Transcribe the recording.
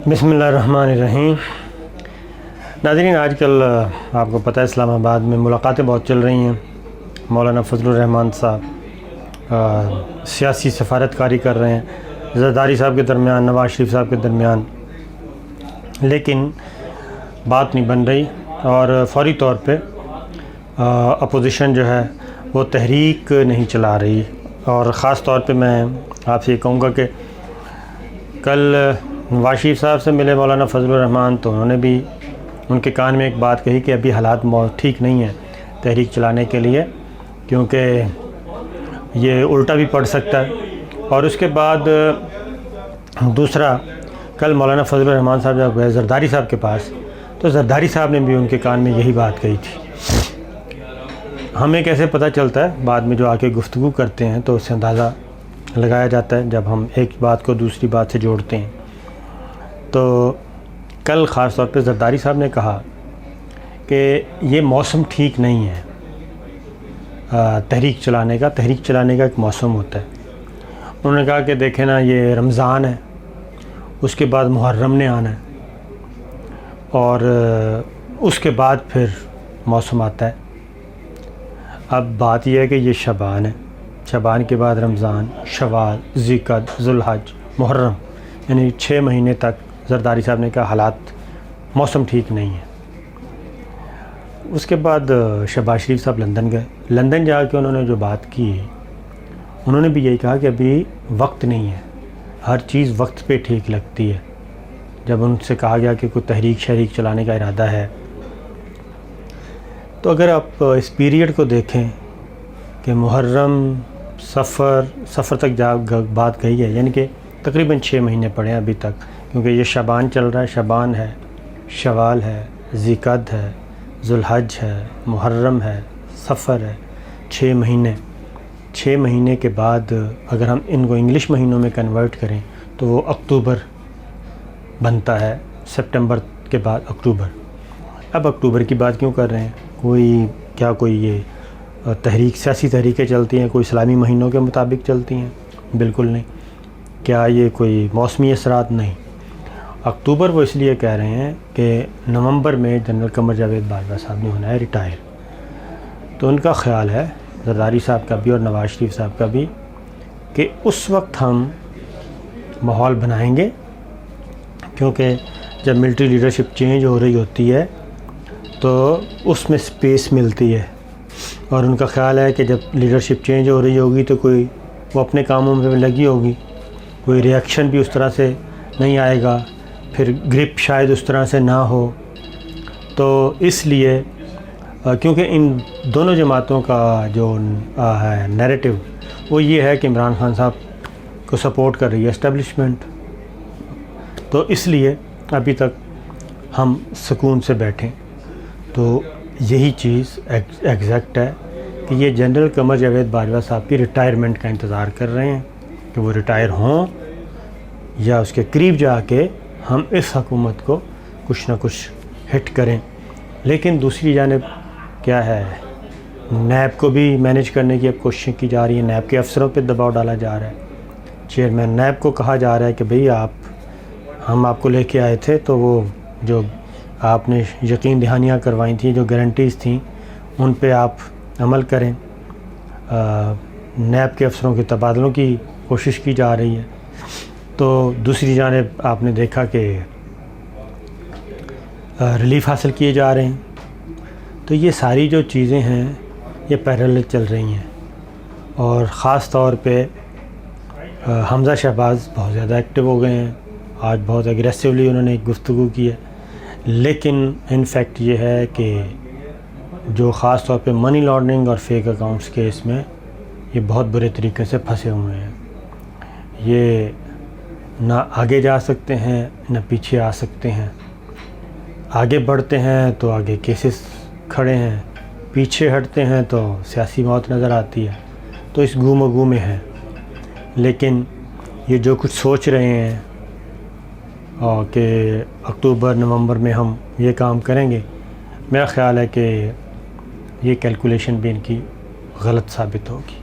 بسم اللہ الرحمن الرحیم۔ ناظرین، آج کل آپ کو پتہ ہے اسلام آباد میں ملاقاتیں بہت چل رہی ہیں۔ مولانا فضل الرحمان صاحب سیاسی سفارتکاری کر رہے ہیں زرداری صاحب کے درمیان، نواز شریف صاحب کے درمیان، لیکن بات نہیں بن رہی اور فوری طور پہ اپوزیشن جو ہے وہ تحریک نہیں چلا رہی۔ اور خاص طور پہ میں آپ سے یہ کہوں گا کہ کل نواز شریف صاحب سے ملے مولانا فضل الرحمان، تو انہوں نے بھی ان کے کان میں ایک بات کہی کہ ابھی حالات ٹھیک نہیں ہیں تحریک چلانے کے لیے، کیونکہ یہ الٹا بھی پڑ سکتا ہے۔ اور اس کے بعد دوسرا، کل مولانا فضل الرحمان صاحب جب گئے زرداری صاحب کے پاس، تو زرداری صاحب نے بھی ان کے کان میں یہی بات کہی تھی۔ ہمیں کیسے پتہ چلتا ہے؟ بعد میں جو آ کے گفتگو کرتے ہیں تو اس سے اندازہ لگایا جاتا ہے جب ہم ایک بات کو دوسری بات سے جوڑتے ہیں۔ تو کل خاص طور پہ زرداری صاحب نے کہا کہ یہ موسم ٹھیک نہیں ہے تحریک چلانے کا۔ تحریک چلانے کا ایک موسم ہوتا ہے۔ انہوں نے کہا کہ دیکھیں نا، یہ رمضان ہے، اس کے بعد محرم نے آنا ہے، اور اس کے بعد پھر موسم آتا ہے۔ اب بات یہ ہے کہ یہ شعبان ہے، شعبان کے بعد رمضان، شوال، ذوالقعدہ، ذوالحج، محرم، یعنی 6 مہینے تک زرداری صاحب نے کہا حالات موسم ٹھیک نہیں ہے۔ اس کے بعد شہباز شریف صاحب لندن گئے۔ لندن جا کے انہوں نے جو بات کی، انہوں نے بھی یہی کہا کہ ابھی وقت نہیں ہے، ہر چیز وقت پہ ٹھیک لگتی ہے۔ جب ان سے کہا گیا کہ کوئی تحریک شریک چلانے کا ارادہ ہے، تو اگر آپ اس پیریڈ کو دیکھیں کہ محرم، سفر تک جا بات گئی ہے، یعنی کہ تقریباً 6 مہینے پڑے ہیں ابھی تک، کیونکہ یہ شعبان چل رہا ہے۔ شعبان ہے، شوال ہے، ذوالقعدہ ہے، ذوالحج ہے، محرم ہے، سفر ہے، 6 مہینے۔ 6 مہینے کے بعد اگر ہم ان کو انگلش مہینوں میں کنورٹ کریں تو وہ اکتوبر بنتا ہے، سپٹمبر کے بعد اکتوبر۔ اب اکتوبر کی بات کیوں کر رہے ہیں؟ کوئی یہ تحریک، سیاسی تحریکیں چلتی ہیں کوئی اسلامی مہینوں کے مطابق چلتی ہیں؟ بالکل نہیں۔ کیا یہ کوئی موسمی اثرات؟ نہیں۔ اکتوبر وہ اس لیے کہہ رہے ہیں کہ نومبر میں جنرل قمر جاوید باجوہ صاحب نے ہونا ہے ریٹائر۔ تو ان کا خیال ہے، زرداری صاحب کا بھی اور نواز شریف صاحب کا بھی، کہ اس وقت ہم ماحول بنائیں گے، کیونکہ جب ملٹری لیڈرشپ چینج ہو رہی ہوتی ہے تو اس میں سپیس ملتی ہے۔ اور ان کا خیال ہے کہ جب لیڈرشپ چینج ہو رہی ہوگی تو وہ اپنے کاموں میں لگی ہوگی، کوئی ری ایکشن بھی اس طرح سے نہیں آئے گا، پھر گرپ شاید اس طرح سے نہ ہو۔ تو اس لیے کیونکہ ان دونوں جماعتوں کا جو ہے نیریٹو، وہ یہ ہے کہ عمران خان صاحب کو سپورٹ کر رہی ہے اسٹیبلشمنٹ، تو اس لیے ابھی تک ہم سکون سے بیٹھیں۔ تو یہی چیز ایگزیکٹ ہے کہ یہ جنرل قمر جاوید باجوہ صاحب کی ریٹائرمنٹ کا انتظار کر رہے ہیں کہ وہ ریٹائر ہوں یا اس کے قریب جا کے ہم اس حکومت کو کچھ نہ کچھ ہٹ کریں۔ لیکن دوسری جانب کیا ہے، نیب کو بھی مینیج کرنے کی اب کوششیں کی جا رہی ہیں، نیب کے افسروں پہ دباؤ ڈالا جا رہا ہے۔ چیئرمین نیب کو کہا جا رہا ہے کہ بھئی ہم آپ کو لے کے آئے تھے، تو وہ جو آپ نے یقین دہانیاں کروائی تھیں، جو گارنٹیز تھیں، ان پہ آپ عمل کریں۔ نیب کے افسروں کے تبادلوں کی کوشش کی جا رہی ہے۔ تو دوسری جانب آپ نے دیکھا کہ ریلیف حاصل کیے جا رہے ہیں۔ تو یہ ساری جو چیزیں ہیں یہ پیرلل چل رہی ہیں، اور خاص طور پہ حمزہ شہباز بہت زیادہ ایکٹیو ہو گئے ہیں۔ آج بہت ایگریسولی انہوں نے ایک گفتگو کی ہے، لیکن ان فیکٹ یہ ہے کہ جو خاص طور پہ منی لانڈرنگ اور فیک اکاؤنٹس کیس میں یہ بہت برے طریقے سے پھنسے ہوئے ہیں۔ یہ نہ آگے جا سکتے ہیں نہ پیچھے آ سکتے ہیں۔ آگے بڑھتے ہیں تو آگے کیسز کھڑے ہیں، پیچھے ہٹتے ہیں تو سیاسی موت نظر آتی ہے۔ تو اس گم و گو میں ہیں، لیکن یہ جو کچھ سوچ رہے ہیں کہ اکتوبر نومبر میں ہم یہ کام کریں گے، میرا خیال ہے کہ یہ کیلکولیشن بھی ان کی غلط ثابت ہوگی۔